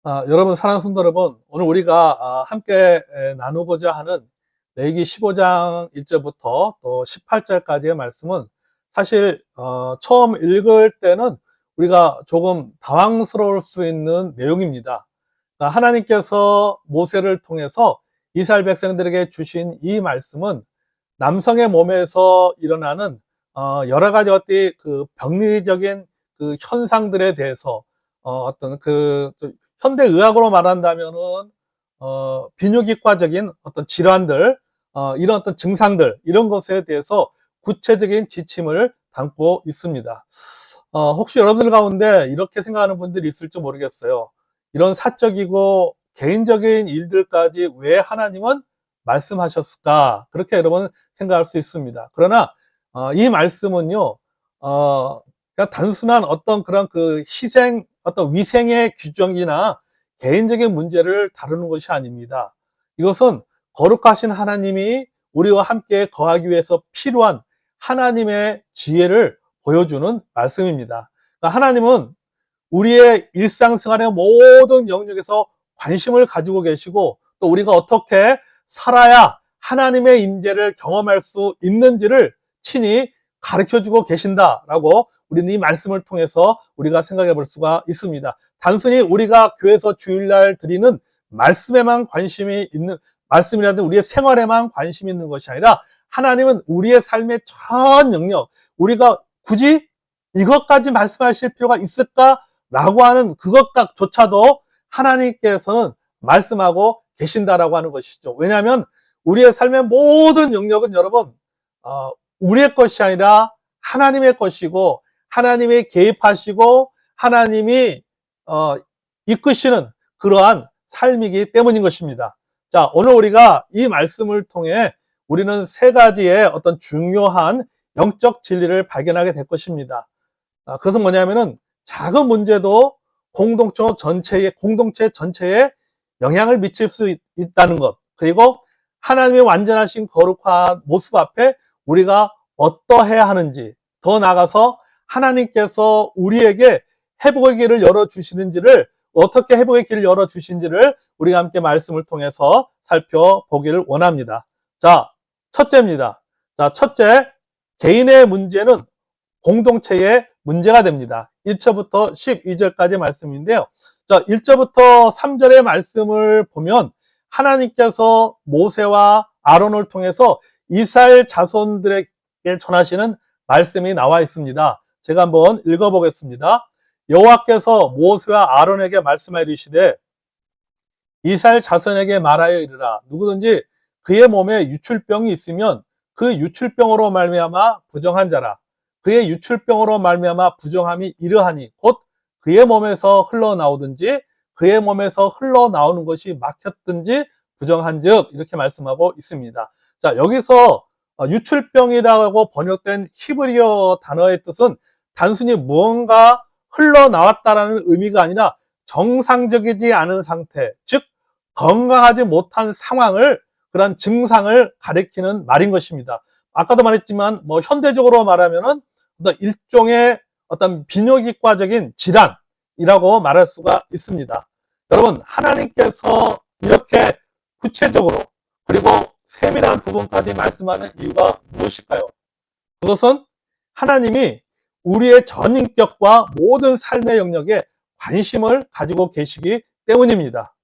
여러분, 사랑하는 성도 여러분, 오늘 우리가 함께 나누고자 하는 레위기 15장 1절부터 또 18절까지의 말씀은 사실 처음 읽을 때는 우리가 조금 당황스러울 수 있는 내용입니다. 그러니까 하나님께서 모세를 통해서 이스라엘 백성들에게 주신 이 말씀은 남성의 몸에서 일어나는 여러 가지 그 병리적인 그 현상들에 대해서 어떤 현대 의학으로 말한다면은 비뇨기과적인 어떤 질환들, 이런 어떤 증상들, 이런 것에 대해서 구체적인 지침을 담고 있습니다. 혹시 여러분들 가운데 이렇게 생각하는 분들이 있을지 모르겠어요. 이런 사적이고 개인적인 일들까지 왜 하나님은 말씀하셨을까? 그렇게 여러분 생각할 수 있습니다. 그러나 이 말씀은요, 그냥 단순한 어떤 그런 그 어떤 위생의 규정이나 개인적인 문제를 다루는 것이 아닙니다. 이것은 거룩하신 하나님이 우리와 함께 거하기 위해서 필요한 하나님의 지혜를 보여주는 말씀입니다. 그러니까 하나님은 우리의 일상생활의 모든 영역에서 관심을 가지고 계시고, 또 우리가 어떻게 살아야 하나님의 임재를 경험할 수 있는지를 친히 가르쳐주고 계신다라고 우리는 이 말씀을 통해서 우리가 생각해 볼 수가 있습니다. 단순히 우리가 교회에서 주일날 드리는 말씀에만 관심이 있는, 말씀이라든 우리의 생활에만 관심이 있는 것이 아니라 하나님은 우리의 삶의 전 영역, 우리가 굳이 이것까지 말씀하실 필요가 있을까라고 하는 그것조차도 하나님께서는 말씀하고 계신다라고 하는 것이죠. 왜냐하면 우리의 삶의 모든 영역은 여러분 우리의 것이 아니라 하나님의 것이고, 하나님이 개입하시고 하나님이 이끄시는 그러한 삶이기 때문인 것입니다. 자, 오늘 우리가 이 말씀을 통해 우리는 세 가지의 어떤 중요한 영적 진리를 발견하게 될 것입니다. 그것은 뭐냐면은 작은 문제도 공동체 전체에 영향을 미칠 수 있다는 것, 그리고 하나님의 완전하신 거룩한 모습 앞에 우리가 어떠해야 하는지, 더 나아가서 하나님께서 우리에게 회복의 길을 열어주시는지를, 어떻게 회복의 길을 열어주신지를 우리가 함께 말씀을 통해서 살펴보기를 원합니다. 자, 첫째입니다. 자, 첫째, 개인의 문제는 공동체의 문제가 됩니다. 1절부터 12절까지 말씀인데요. 자, 1절부터 3절의 말씀을 보면 하나님께서 모세와 아론을 통해서 이스라엘 자손들에게 전하시는 말씀이 나와 있습니다. 제가 한번 읽어보겠습니다. 여호와께서 모세와 아론에게 말씀하여 이르시되 이스라엘 자손에게 말하여 이르라. 누구든지 그의 몸에 유출병이 있으면 그 유출병으로 말미암아 부정한 자라. 그의 유출병으로 말미암아 부정함이 이러하니 곧 그의 몸에서 흘러나오든지 그의 몸에서 흘러나오는 것이 막혔든지 부정한즉, 이렇게 말씀하고 있습니다. 자, 여기서 유출병이라고 번역된 히브리어 단어의 뜻은 단순히 무언가 흘러나왔다라는 의미가 아니라 정상적이지 않은 상태, 즉 건강하지 못한 상황을, 그런 증상을 가리키는 말인 것입니다. 아까도 말했지만 현대적으로 말하면은 어떤 일종의 어떤 비뇨기과적인 질환이라고 말할 수가 있습니다. 여러분, 하나님께서 이렇게 구체적으로 그리고 세밀한 부분까지 말씀하는 이유가 무엇일까요? 그것은 하나님이 우리의 전 인격과 모든 삶의 영역에 관심을 가지고 계시기 때문입니다.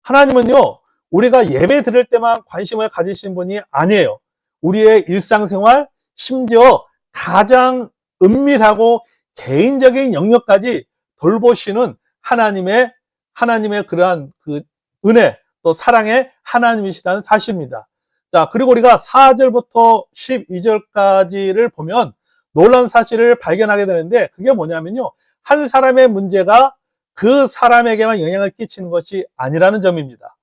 하나님은요, 우리가 예배 드릴 때만 관심을 가지신 분이 아니에요. 우리의 일상생활, 심지어 가장 은밀하고 개인적인 영역까지 돌보시는 하나님의 그러한 그 은혜, 또 사랑의 하나님이시라는 사실입니다. 자, 그리고 우리가 4절부터 12절까지를 보면 놀라운 사실을 발견하게 되는데, 그게 뭐냐면요, 한 사람의 문제가 그 사람에게만 영향을 끼치는 것이 아니라는 점입니다.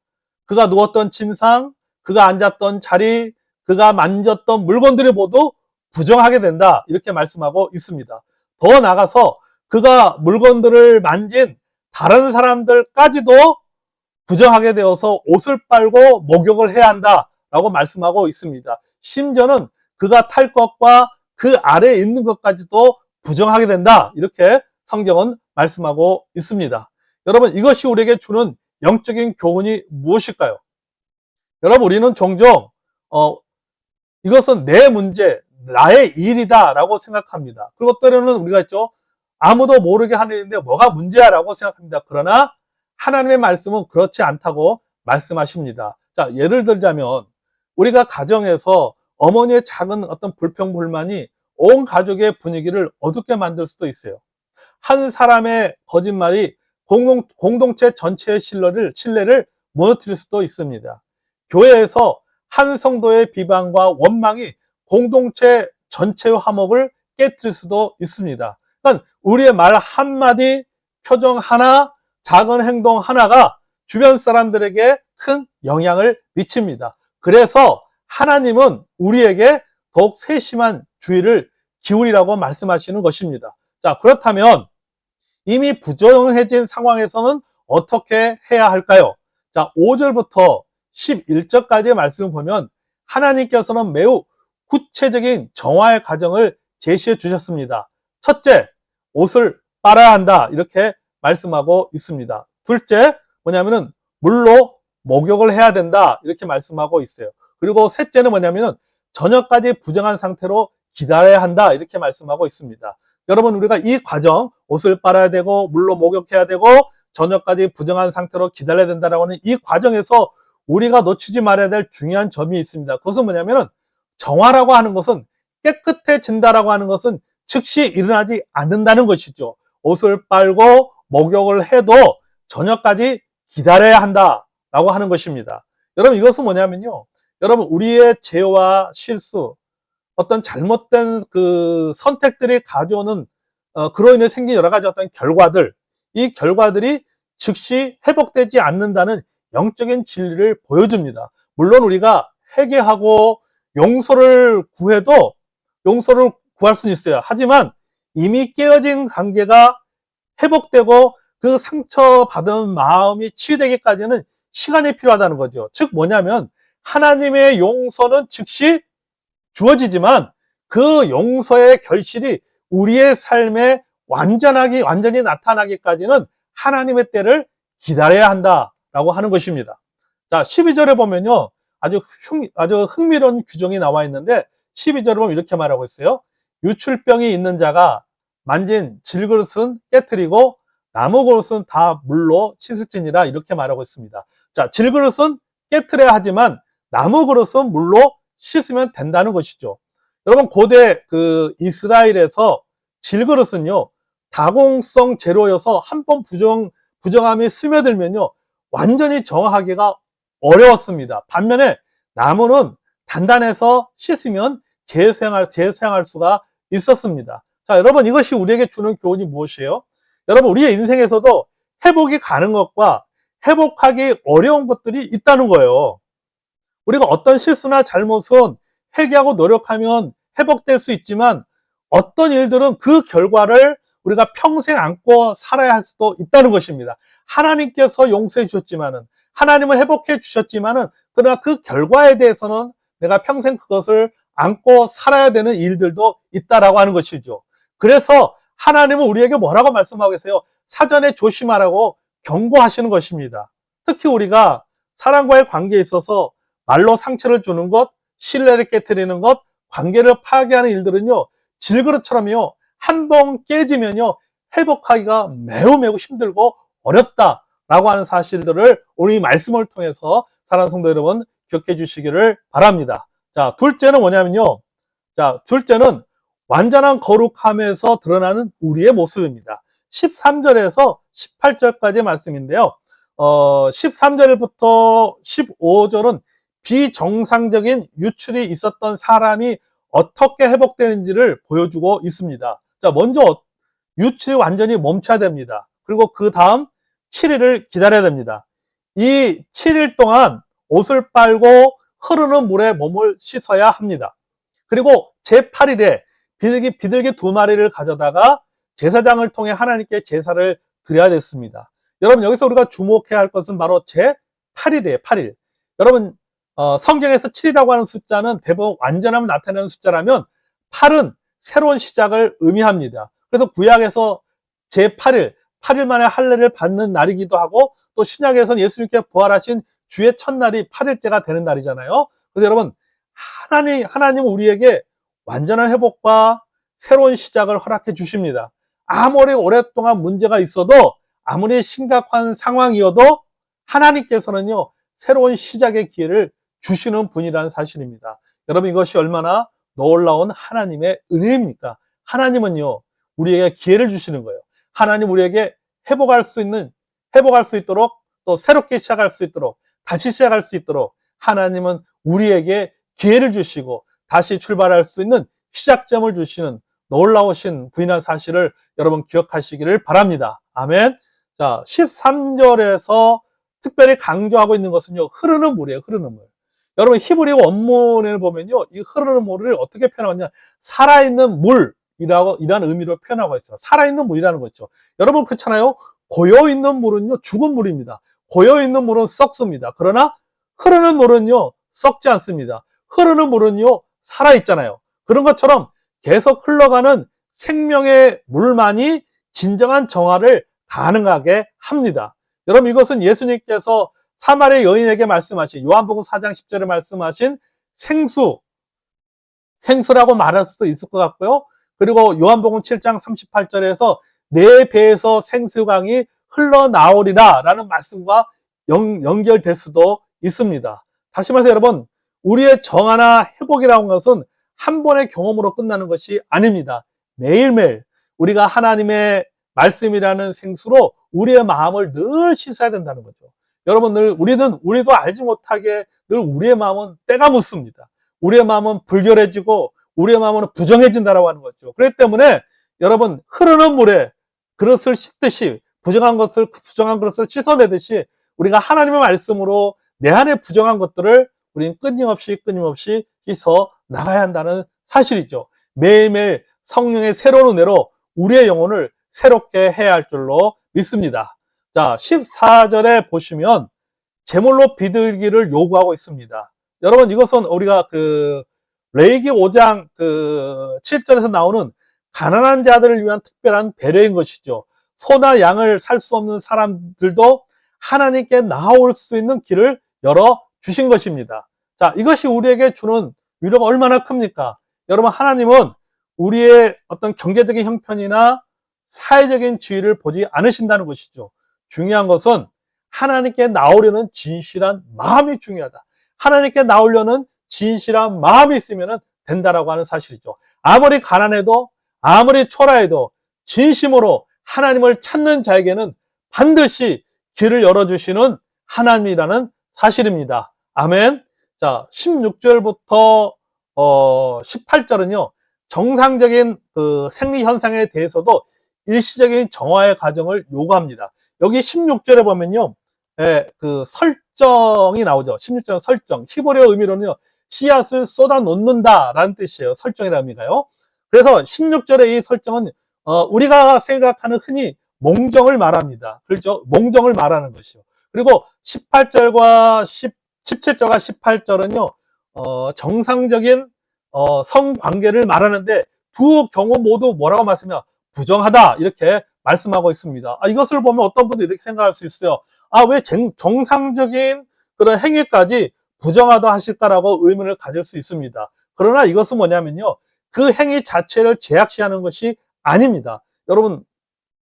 그가 누웠던 침상, 그가 앉았던 자리, 그가 만졌던 물건들이 모두 부정하게 된다, 이렇게 말씀하고 있습니다. 더 나아가서 그가 물건들을 만진 다른 사람들까지도 부정하게 되어서 옷을 빨고 목욕을 해야 한다라고 말씀하고 있습니다. 심지어는 그가 탈 것과 그 아래에 있는 것까지도 부정하게 된다, 이렇게 성경은 말씀하고 있습니다. 여러분, 이것이 우리에게 주는 영적인 교훈이 무엇일까요? 여러분, 우리는 종종 이것은 내 문제, 나의 일이다 라고 생각합니다. 그리고 때로는 우리가 있죠, 아무도 모르게 하는 일인데 뭐가 문제야 라고 생각합니다. 그러나 하나님의 말씀은 그렇지 않다고 말씀하십니다. 자, 예를 들자면 우리가 가정에서 어머니의 작은 어떤 불평불만이 온 가족의 분위기를 어둡게 만들 수도 있어요. 한 사람의 거짓말이 공동체 전체의 신뢰를 무너뜨릴 수도 있습니다. 교회에서 한 성도의 비방과 원망이 공동체 전체의 화목을 깨뜨릴 수도 있습니다. 그러니까 우리의 말 한마디, 표정 하나, 작은 행동 하나가 주변 사람들에게 큰 영향을 미칩니다. 그래서 하나님은 우리에게 더욱 세심한 주의를 기울이라고 말씀하시는 것입니다. 자, 그렇다면 이미 부정해진 상황에서는 어떻게 해야 할까요? 자, 5절부터 11절까지의 말씀을 보면 하나님께서는 매우 구체적인 정화의 과정을 제시해 주셨습니다. 첫째, 옷을 빨아야 한다, 이렇게 말씀하고 있습니다. 둘째, 뭐냐면은 물로 목욕을 해야 된다, 이렇게 말씀하고 있어요. 그리고 셋째는 뭐냐면은 저녁까지 부정한 상태로 기다려야 한다, 이렇게 말씀하고 있습니다. 여러분, 우리가 이 과정, 옷을 빨아야 되고 물로 목욕해야 되고 저녁까지 부정한 상태로 기다려야 된다라고 하는 이 과정에서 우리가 놓치지 말아야 될 중요한 점이 있습니다. 그것은 뭐냐면은 정화라고 하는 것은, 깨끗해진다라고 하는 것은 즉시 일어나지 않는다는 것이죠. 옷을 빨고 목욕을 해도 저녁까지 기다려야 한다라고 하는 것입니다. 여러분, 이것은 뭐냐면요, 여러분, 우리의 죄와 실수, 어떤 잘못된 그 선택들이 가져오는 그로 인해 생긴 여러 가지 어떤 결과들, 이 결과들이 즉시 회복되지 않는다는 영적인 진리를 보여줍니다. 물론 우리가 회개하고 용서를 구해도 용서를 구할 수는 있어요. 하지만 이미 깨어진 관계가 회복되고 그 상처받은 마음이 치유되기까지는 시간이 필요하다는 거죠. 즉 뭐냐면 하나님의 용서는 즉시 주어지지만 그 용서의 결실이 우리의 삶에 완전히 나타나기까지는 하나님의 때를 기다려야 한다라고 하는 것입니다. 자, 12절에 보면요, 아주 흥미로운 규정이 나와 있는데 12절에 보면 이렇게 말하고 있어요. 유출병이 있는 자가 만진 질그릇은 깨뜨리고 나무 그릇은 다 물로 씻을지니라, 이렇게 말하고 있습니다. 자, 질그릇은 깨뜨려야 하지만 나무 그릇은 물로 씻으면 된다는 것이죠. 여러분, 고대 그 이스라엘에서 질그릇은요, 다공성 재료여서 한번 부정함이 스며들면요, 완전히 정화하기가 어려웠습니다. 반면에 나무는 단단해서 씻으면 재사용할 수가 있었습니다. 자, 여러분, 이것이 우리에게 주는 교훈이 무엇이에요? 여러분, 우리의 인생에서도 회복이 가는 것과 회복하기 어려운 것들이 있다는 거예요. 우리가 어떤 실수나 잘못은 회개하고 노력하면 회복될 수 있지만 어떤 일들은 그 결과를 우리가 평생 안고 살아야 할 수도 있다는 것입니다. 하나님께서 용서해 주셨지만은, 하나님은 회복해 주셨지만은, 그러나 그 결과에 대해서는 내가 평생 그것을 안고 살아야 되는 일들도 있다라고 하는 것이죠. 그래서 하나님은 우리에게 뭐라고 말씀하고 계세요? 사전에 조심하라고 경고하시는 것입니다. 특히 우리가 사람과의 관계에 있어서 말로 상처를 주는 것, 신뢰를 깨트리는 것, 관계를 파괴하는 일들은요, 질그릇처럼요, 한 번 깨지면요, 회복하기가 매우 힘들고 어렵다라고 하는 사실들을 오늘 이 말씀을 통해서 사랑하는 성도 여러분, 기억해 주시기를 바랍니다. 자, 둘째는 뭐냐면요, 자, 둘째는 완전한 거룩함에서 드러나는 우리의 모습입니다. 13절에서 18절까지의 말씀인데요, 13절부터 15절은 비정상적인 유출이 있었던 사람이 어떻게 회복되는지를 보여주고 있습니다. 자, 먼저 유출이 완전히 멈춰야 됩니다. 그리고 그 다음 7일을 기다려야 됩니다. 이 7일 동안 옷을 빨고 흐르는 물에 몸을 씻어야 합니다. 그리고 제8일에 비둘기 2마리를 가져다가 제사장을 통해 하나님께 제사를 드려야 됐습니다. 여러분, 여기서 우리가 주목해야 할 것은 바로 제8일이에요. 8일. 여러분, 성경에서 7이라고 하는 숫자는 대부분 완전함을 나타내는 숫자라면 8은 새로운 시작을 의미합니다. 그래서 구약에서 제8일, 8일 만에 할례를 받는 날이기도 하고, 또 신약에서는 예수님께 부활하신 주의 첫날이 8일째가 되는 날이잖아요. 그래서 여러분, 하나님은 우리에게 완전한 회복과 새로운 시작을 허락해 주십니다. 아무리 오랫동안 문제가 있어도, 아무리 심각한 상황이어도 하나님께서는요, 새로운 시작의 기회를 주시는 분이라는 사실입니다. 여러분, 이것이 얼마나 놀라운 하나님의 은혜입니까? 하나님은요, 우리에게 기회를 주시는 거예요. 하나님 우리에게 회복할 수 있도록, 또 새롭게 시작할 수 있도록, 다시 시작할 수 있도록 하나님은 우리에게 기회를 주시고 다시 출발할 수 있는 시작점을 주시는 놀라우신 분이라는 사실을 여러분 기억하시기를 바랍니다. 아멘. 자, 13절에서 특별히 강조하고 있는 것은요, 흐르는 물이에요. 흐르는 물. 여러분, 히브리 원문을 보면요, 이 흐르는 물을 어떻게 표현하냐, 살아있는 물이라는 의미로 표현하고 있어요. 살아있는 물이라는 거죠. 여러분, 그렇잖아요. 고여있는 물은요, 죽은 물입니다. 고여있는 물은 썩습니다. 그러나 흐르는 물은요, 썩지 않습니다. 흐르는 물은요, 살아있잖아요. 그런 것처럼 계속 흘러가는 생명의 물만이 진정한 정화를 가능하게 합니다. 여러분, 이것은 예수님께서 사마리아 여인에게 말씀하신, 요한복음 4장 10절에 말씀하신 생수라고 말할 수도 있을 것 같고요. 그리고 요한복음 7장 38절에서 내 배에서 생수강이 흘러나오리라 라는 말씀과 연결될 수도 있습니다. 다시 말해서 여러분, 우리의 정화나 회복이라는 것은 한 번의 경험으로 끝나는 것이 아닙니다. 매일매일 우리가 하나님의 말씀이라는 생수로 우리의 마음을 늘 씻어야 된다는 거죠. 여러분, 우리도 알지 못하게 늘 우리의 마음은 때가 묻습니다. 우리의 마음은 불결해지고 우리의 마음은 부정해진다라고 하는 거죠. 그렇기 때문에 여러분, 흐르는 물에 그릇을 씻듯이 부정한 그릇을 씻어내듯이 우리가 하나님의 말씀으로 내 안에 부정한 것들을 우리는 끊임없이 씻어 나가야 한다는 사실이죠. 매일매일 성령의 새로운 은혜로 우리의 영혼을 새롭게 해야 할 줄로 믿습니다. 자, 14절에 보시면 제물로 비들기를 요구하고 있습니다. 여러분, 이것은 우리가 레위기 5장 7절에서 나오는 가난한 자들을 위한 특별한 배려인 것이죠. 소나 양을 살 수 없는 사람들도 하나님께 나올 수 있는 길을 열어 주신 것입니다. 자, 이것이 우리에게 주는 위로가 얼마나 큽니까? 여러분, 하나님은 우리의 어떤 경제적인 형편이나 사회적인 지위를 보지 않으신다는 것이죠. 중요한 것은 하나님께 나오려는 진실한 마음이 중요하다. 하나님께 나오려는 진실한 마음이 있으면 된다라고 하는 사실이죠. 아무리 가난해도, 아무리 초라해도 진심으로 하나님을 찾는 자에게는 반드시 길을 열어주시는 하나님이라는 사실입니다. 아멘. 자, 16절부터 18절은요, 정상적인 생리 현상에 대해서도 일시적인 정화의 과정을 요구합니다. 여기 16절에 보면요, 설정이 나오죠. 16절 설정. 히브리어 의미로는요, 씨앗을 쏟아 놓는다 라는 뜻이에요. 설정이라는 의미가요. 그래서 16절의 이 설정은 우리가 생각하는 흔히 몽정을 말합니다. 그렇죠? 몽정을 말하는 것이요. 그리고 17절과 18절은요, 정상적인 성관계를 말하는데 두 경우 모두 뭐라고 말씀해요? 부정하다 이렇게 말씀하고 있습니다. 이것을 보면 어떤 분들이 이렇게 생각할 수 있어요. 왜 정상적인 그런 행위까지 부정하다 하실까라고 의문을 가질 수 있습니다. 그러나 이것은 뭐냐면요, 그 행위 자체를 제약시하는 것이 아닙니다. 여러분,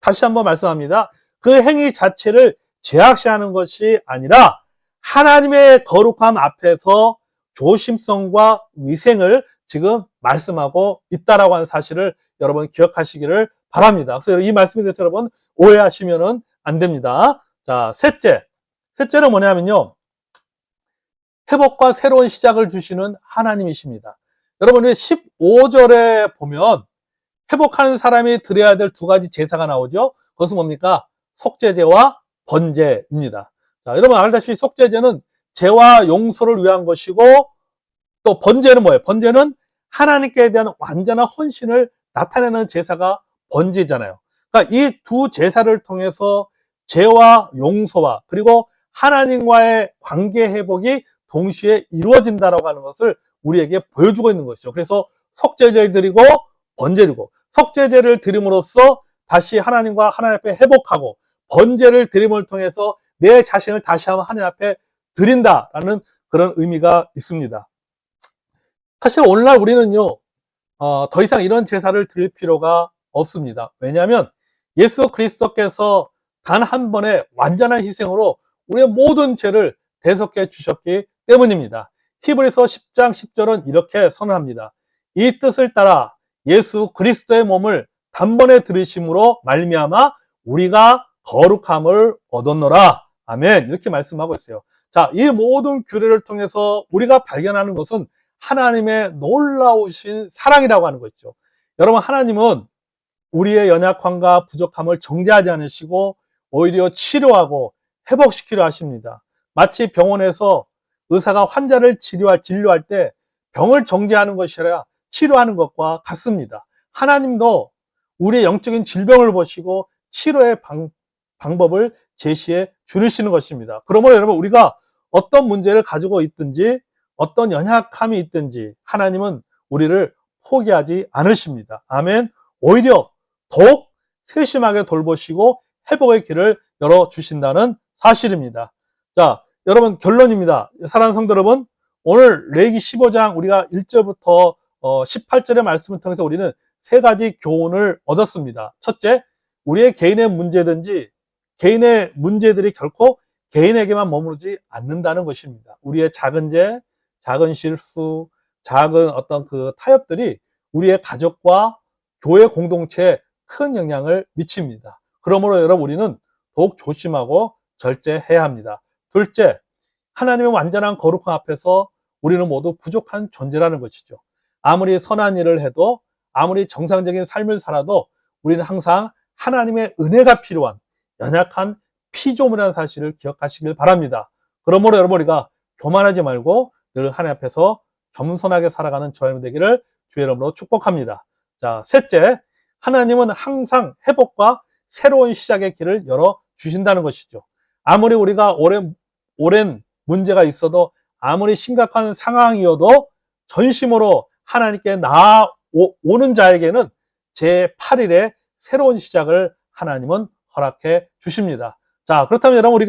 다시 한번 말씀합니다. 그 행위 자체를 제약시하는 것이 아니라 하나님의 거룩함 앞에서 조심성과 위생을 지금 말씀하고 있다라고 하는 사실을 여러분 기억하시기를 바랍니다. 그래서 이 말씀에 대해서 여러분 오해하시면 안 됩니다. 자, 셋째는 뭐냐면요, 회복과 새로운 시작을 주시는 하나님이십니다. 여러분, 15절에 보면 회복하는 사람이 드려야 될 두 가지 제사가 나오죠. 그것은 뭡니까? 속죄제와 번제입니다. 자, 여러분 알다시피 속죄제는 죄와 용서를 위한 것이고, 또 번제는 뭐예요? 번제는 하나님께 대한 완전한 헌신을 나타내는 제사가 번제잖아요. 그러니까 이 두 제사를 통해서 죄와 용서와 그리고 하나님과의 관계 회복이 동시에 이루어진다라고 하는 것을 우리에게 보여주고 있는 것이죠. 그래서 속죄제를 드리고 번제를 드리고, 속죄제를 드림으로써 다시 하나님과 하나님 앞에 회복하고 번제를 드림을 통해서 내 자신을 다시 한번 하나님 앞에 드린다라는 그런 의미가 있습니다. 사실 오늘날 우리는요, 더 이상 이런 제사를 드릴 필요가 없습니다. 왜냐하면 예수 그리스도께서 단 한 번의 완전한 희생으로 우리의 모든 죄를 대속해 주셨기 때문입니다. 히브리서 10장 10절은 이렇게 선언합니다. 이 뜻을 따라 예수 그리스도의 몸을 단번에 들으심으로 말미암아 우리가 거룩함을 얻었노라. 아멘. 이렇게 말씀하고 있어요. 자, 이 모든 규례를 통해서 우리가 발견하는 것은 하나님의 놀라우신 사랑이라고 하는 거죠. 여러분, 하나님은 우리의 연약함과 부족함을 정죄하지 않으시고 오히려 치료하고 회복시키려 하십니다. 마치 병원에서 의사가 환자를 진료할 때 병을 정죄하는 것이 아니라 치료하는 것과 같습니다. 하나님도 우리의 영적인 질병을 보시고 치료의 방법을 제시해 주시는 것입니다. 그러므로 여러분, 우리가 어떤 문제를 가지고 있든지 어떤 연약함이 있든지 하나님은 우리를 포기하지 않으십니다. 아멘. 오히려 더욱 세심하게 돌보시고 회복의 길을 열어주신다는 사실입니다. 자, 여러분, 결론입니다. 사랑하는 성도 여러분, 오늘 레위기 15장 우리가 1절부터 18절의 말씀을 통해서 우리는 세 가지 교훈을 얻었습니다. 첫째, 우리의 개인의 문제든지 개인의 문제들이 결코 개인에게만 머무르지 않는다는 것입니다. 우리의 작은 죄, 작은 실수, 작은 어떤 그 타협들이 우리의 가족과 교회 공동체에 큰 영향을 미칩니다. 그러므로 여러분, 우리는 더욱 조심하고 절제해야 합니다. 둘째, 하나님의 완전한 거룩함 앞에서 우리는 모두 부족한 존재라는 것이죠. 아무리 선한 일을 해도, 아무리 정상적인 삶을 살아도 우리는 항상 하나님의 은혜가 필요한 연약한 피조물이라는 사실을 기억하시길 바랍니다. 그러므로 여러분, 우리가 교만하지 말고 늘 하나님 앞에서 겸손하게 살아가는 저희들 되기를 주의 이름으로 축복합니다. 자, 셋째, 하나님은 항상 회복과 새로운 시작의 길을 열어주신다는 것이죠. 아무리 우리가 오랜 문제가 있어도, 아무리 심각한 상황이어도 전심으로 하나님께 나아오는 자에게는 제8일에 새로운 시작을 하나님은 허락해 주십니다. 자, 그렇다면 여러분,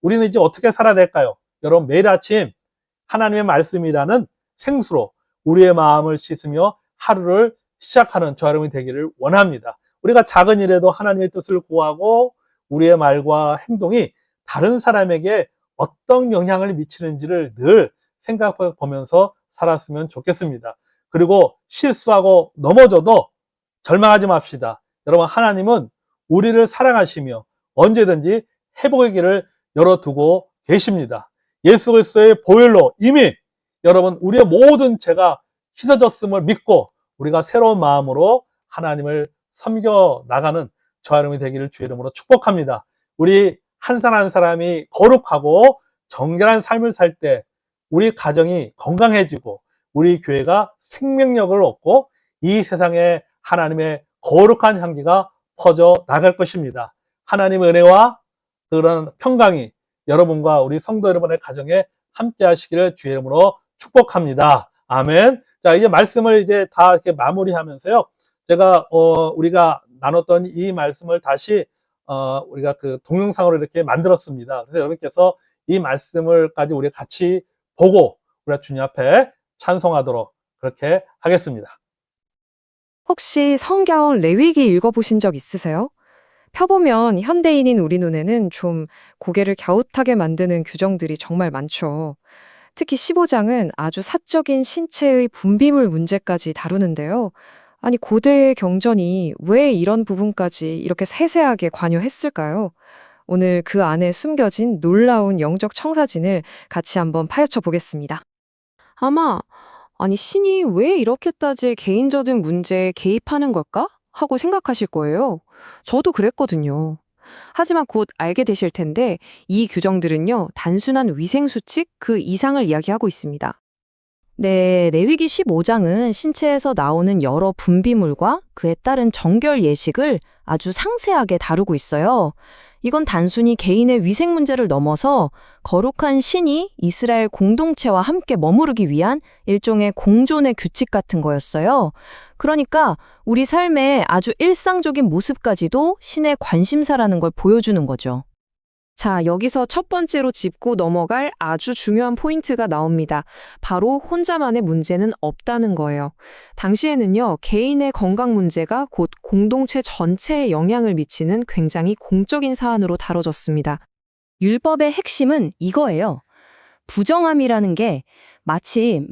우리는 이제 어떻게 살아야 될까요? 여러분, 매일 아침 하나님의 말씀이라는 생수로 우리의 마음을 씻으며 하루를 시작하는 저 여러분이 되기를 원합니다. 우리가 작은 일에도 하나님의 뜻을 구하고 우리의 말과 행동이 다른 사람에게 어떤 영향을 미치는지를 늘 생각해 보면서 살았으면 좋겠습니다. 그리고 실수하고 넘어져도 절망하지 맙시다. 여러분, 하나님은 우리를 사랑하시며 언제든지 회복의 길을 열어두고 계십니다. 예수 그리스도의 보혈로 이미 여러분, 우리의 모든 죄가 씻어졌음을 믿고 우리가 새로운 마음으로 하나님을 섬겨 나가는 저와 여러분이 되기를 주의 이름으로 축복합니다. 우리 한 사람 한 사람이 거룩하고 정결한 삶을 살 때 우리 가정이 건강해지고 우리 교회가 생명력을 얻고 이 세상에 하나님의 거룩한 향기가 퍼져 나갈 것입니다. 하나님의 은혜와 그런 평강이 여러분과 우리 성도 여러분의 가정에 함께 하시기를 주의 이름으로 축복합니다. 아멘. 자, 이제 말씀을 이제 다 이렇게 마무리하면서요. 제가 우리가 나눴던 이 말씀을 다시 우리가 그 동영상으로 이렇게 만들었습니다. 그래서 여러분께서 이 말씀을까지 우리 같이 보고 우리가 주님 앞에 찬송하도록 그렇게 하겠습니다. 혹시 성경 레위기 읽어보신 적 있으세요? 펴보면 현대인인 우리 눈에는 좀 고개를 갸웃하게 만드는 규정들이 정말 많죠. 특히 15장은 아주 사적인 신체의 분비물 문제까지 다루는데요. 아니, 고대의 경전이 왜 이런 부분까지 이렇게 세세하게 관여했을까요? 오늘 그 안에 숨겨진 놀라운 영적 청사진을 같이 한번 파헤쳐 보겠습니다. 아니, 신이 왜 이렇게까지 개인적인 문제에 개입하는 걸까? 하고 생각하실 거예요. 저도 그랬거든요. 하지만 곧 알게 되실 텐데 이 규정들은요, 단순한 위생수칙 그 이상을 이야기하고 있습니다. 네, 레위기 15장은 신체에서 나오는 여러 분비물과 그에 따른 정결 예식을 아주 상세하게 다루고 있어요. 이건 단순히 개인의 위생 문제를 넘어서 거룩한 신이 이스라엘 공동체와 함께 머무르기 위한 일종의 공존의 규칙 같은 거였어요. 그러니까 우리 삶의 아주 일상적인 모습까지도 신의 관심사라는 걸 보여주는 거죠. 자, 여기서 첫 번째로 짚고 넘어갈 아주 중요한 포인트가 나옵니다. 바로 혼자만의 문제는 없다는 거예요. 당시에는요, 개인의 건강 문제가 곧 공동체 전체에 영향을 미치는 굉장히 공적인 사안으로 다뤄졌습니다. 율법의 핵심은 이거예요. 부정함이라는 게 마치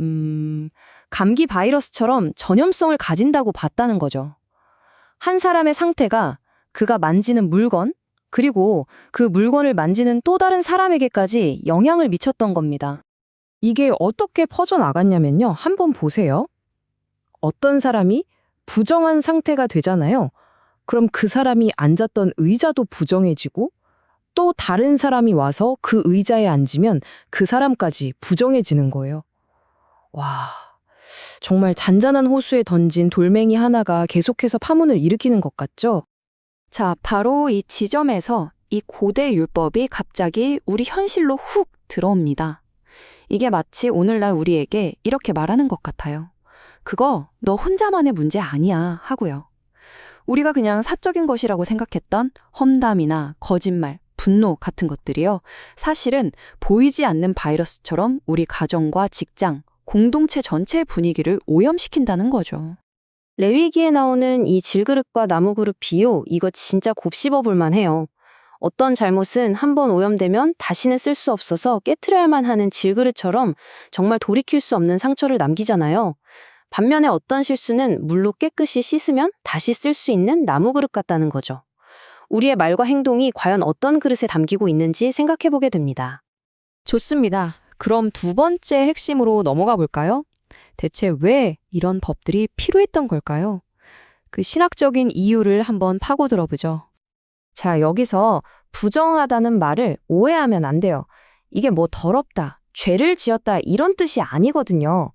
감기 바이러스처럼 전염성을 가진다고 봤다는 거죠. 한 사람의 상태가 그가 만지는 물건, 그리고 그 물건을 만지는 또 다른 사람에게까지 영향을 미쳤던 겁니다. 이게 어떻게 퍼져나갔냐면요. 한번 보세요. 어떤 사람이 부정한 상태가 되잖아요. 그럼 그 사람이 앉았던 의자도 부정해지고 또 다른 사람이 와서 그 의자에 앉으면 그 사람까지 부정해지는 거예요. 와, 정말 잔잔한 호수에 던진 돌멩이 하나가 계속해서 파문을 일으키는 것 같죠? 자, 바로 이 지점에서 이 고대 율법이 갑자기 우리 현실로 훅 들어옵니다. 이게 마치 오늘날 우리에게 이렇게 말하는 것 같아요. 그거 너 혼자만의 문제 아니야 하고요. 우리가 그냥 사적인 것이라고 생각했던 험담이나 거짓말, 분노 같은 것들이요. 사실은 보이지 않는 바이러스처럼 우리 가정과 직장, 공동체 전체의 분위기를 오염시킨다는 거죠. 레위기에 나오는 이 질그릇과 나무그릇 비유, 이거 진짜 곱씹어 볼만 해요. 어떤 잘못은 한번 오염되면 다시는 쓸 수 없어서 깨트려야만 하는 질그릇처럼 정말 돌이킬 수 없는 상처를 남기잖아요. 반면에 어떤 실수는 물로 깨끗이 씻으면 다시 쓸 수 있는 나무그릇 같다는 거죠. 우리의 말과 행동이 과연 어떤 그릇에 담기고 있는지 생각해 보게 됩니다. 좋습니다. 그럼 두 번째 핵심으로 넘어가 볼까요? 대체 왜 이런 법들이 필요했던 걸까요? 그 신학적인 이유를 한번 파고들어 보죠. 자, 여기서 부정하다는 말을 오해하면 안 돼요. 이게 뭐 더럽다, 죄를 지었다 이런 뜻이 아니거든요.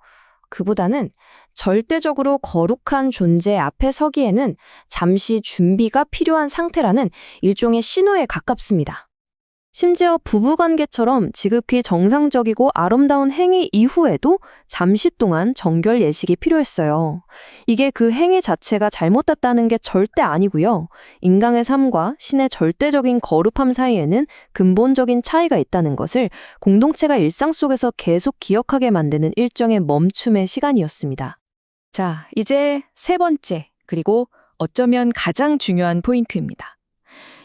그보다는 절대적으로 거룩한 존재 앞에 서기에는 잠시 준비가 필요한 상태라는 일종의 신호에 가깝습니다. 심지어 부부관계처럼 지극히 정상적이고 아름다운 행위 이후에도 잠시 동안 정결 예식이 필요했어요. 이게 그 행위 자체가 잘못됐다는 게 절대 아니고요. 인간의 삶과 신의 절대적인 거룩함 사이에는 근본적인 차이가 있다는 것을 공동체가 일상 속에서 계속 기억하게 만드는 일종의 멈춤의 시간이었습니다. 자, 이제 세 번째, 그리고 어쩌면 가장 중요한 포인트입니다.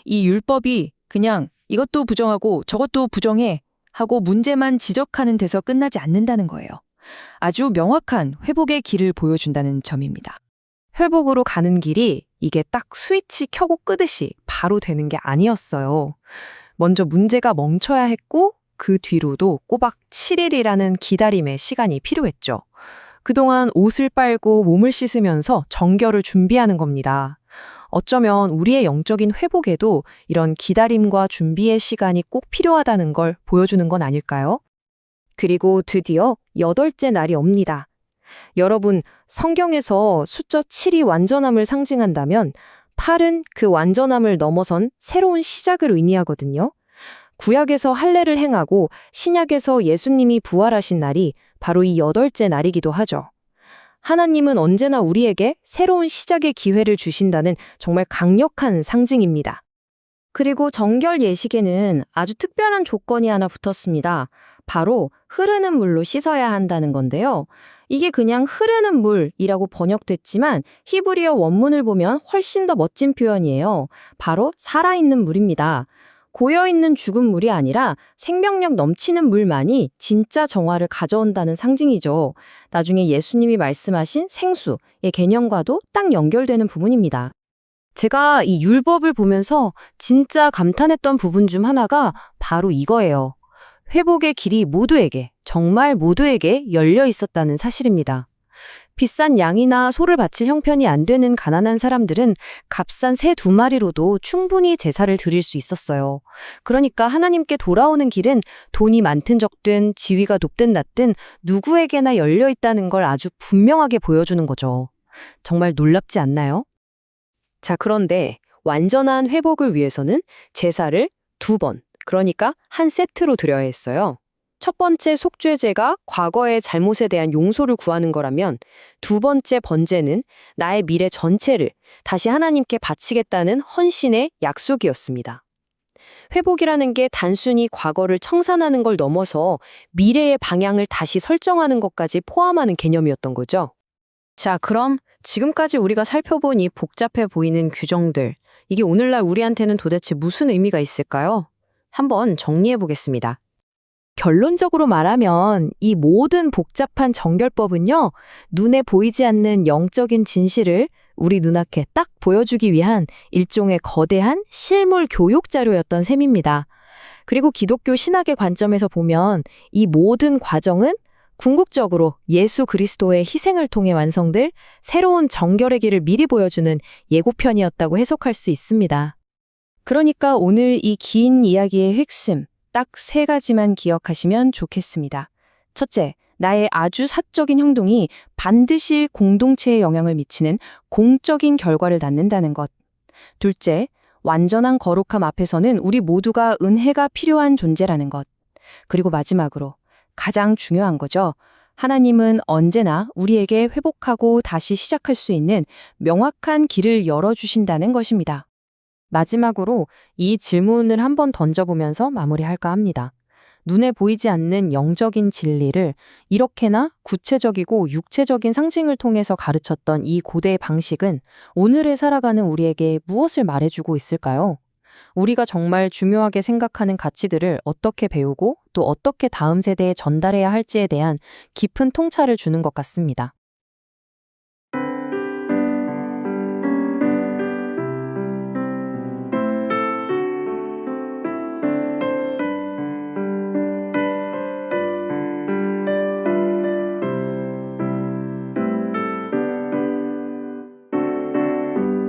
이 율법이 그냥 이것도 부정하고 저것도 부정해 하고 문제만 지적하는 데서 끝나지 않는다는 거예요. 아주 명확한 회복의 길을 보여준다는 점입니다. 회복으로 가는 길이 이게 딱 스위치 켜고 끄듯이 바로 되는 게 아니었어요. 먼저 문제가 멈춰야 했고 그 뒤로도 꼬박 7일이라는 기다림의 시간이 필요했죠. 그동안 옷을 빨고 몸을 씻으면서 정결을 준비하는 겁니다. 어쩌면 우리의 영적인 회복에도 이런 기다림과 준비의 시간이 꼭 필요하다는 걸 보여주는 건 아닐까요? 그리고 드디어 8째 날이 옵니다. 여러분, 성경에서 숫자 7이 완전함을 상징한다면 8은 그 완전함을 넘어선 새로운 시작을 의미하거든요. 구약에서 할례를 행하고 신약에서 예수님이 부활하신 날이 바로 이 8째 날이기도 하죠. 하나님은 언제나 우리에게 새로운 시작의 기회를 주신다는 정말 강력한 상징입니다. 그리고 정결 예식에는 아주 특별한 조건이 하나 붙었습니다. 바로 흐르는 물로 씻어야 한다는 건데요. 이게 그냥 흐르는 물이라고 번역됐지만 히브리어 원문을 보면 훨씬 더 멋진 표현이에요. 바로 살아있는 물입니다. 고여있는 죽은 물이 아니라 생명력 넘치는 물만이 진짜 정화를 가져온다는 상징이죠. 나중에 예수님이 말씀하신 생수의 개념과도 딱 연결되는 부분입니다. 제가 이 율법을 보면서 진짜 감탄했던 부분 중 하나가 바로 이거예요. 회복의 길이 모두에게, 정말 모두에게 열려 있었다는 사실입니다. 비싼 양이나 소를 바칠 형편이 안 되는 가난한 사람들은 값싼 새 2마리로도 충분히 제사를 드릴 수 있었어요. 그러니까 하나님께 돌아오는 길은 돈이 많든 적든 지위가 높든 낮든 누구에게나 열려 있다는 걸 아주 분명하게 보여주는 거죠. 정말 놀랍지 않나요? 자, 그런데 완전한 회복을 위해서는 제사를 2번, 그러니까 한 세트로 드려야 했어요. 첫 번째 속죄제가 과거의 잘못에 대한 용서를 구하는 거라면 2번째 번제는 나의 미래 전체를 다시 하나님께 바치겠다는 헌신의 약속이었습니다. 회복이라는 게 단순히 과거를 청산하는 걸 넘어서 미래의 방향을 다시 설정하는 것까지 포함하는 개념이었던 거죠. 자, 그럼 지금까지 우리가 살펴본 이 복잡해 보이는 규정들, 이게 오늘날 우리한테는 도대체 무슨 의미가 있을까요? 한번 정리해 보겠습니다. 결론적으로 말하면 이 모든 복잡한 정결법은요, 눈에 보이지 않는 영적인 진실을 우리 눈앞에 딱 보여주기 위한 일종의 거대한 실물 교육 자료였던 셈입니다. 그리고 기독교 신학의 관점에서 보면 이 모든 과정은 궁극적으로 예수 그리스도의 희생을 통해 완성될 새로운 정결의 길을 미리 보여주는 예고편이었다고 해석할 수 있습니다. 그러니까 오늘 이 긴 이야기의 핵심, 딱 3가지만 기억하시면 좋겠습니다. 첫째, 나의 아주 사적인 행동이 반드시 공동체에 영향을 미치는 공적인 결과를 낳는다는 것. 둘째, 완전한 거룩함 앞에서는 우리 모두가 은혜가 필요한 존재라는 것. 그리고 마지막으로 가장 중요한 거죠. 하나님은 언제나 우리에게 회복하고 다시 시작할 수 있는 명확한 길을 열어주신다는 것입니다. 마지막으로 이 질문을 한번 던져보면서 마무리할까 합니다. 눈에 보이지 않는 영적인 진리를 이렇게나 구체적이고 육체적인 상징을 통해서 가르쳤던 이 고대의 방식은 오늘에 살아가는 우리에게 무엇을 말해주고 있을까요? 우리가 정말 중요하게 생각하는 가치들을 어떻게 배우고 또 어떻게 다음 세대에 전달해야 할지에 대한 깊은 통찰을 주는 것 같습니다.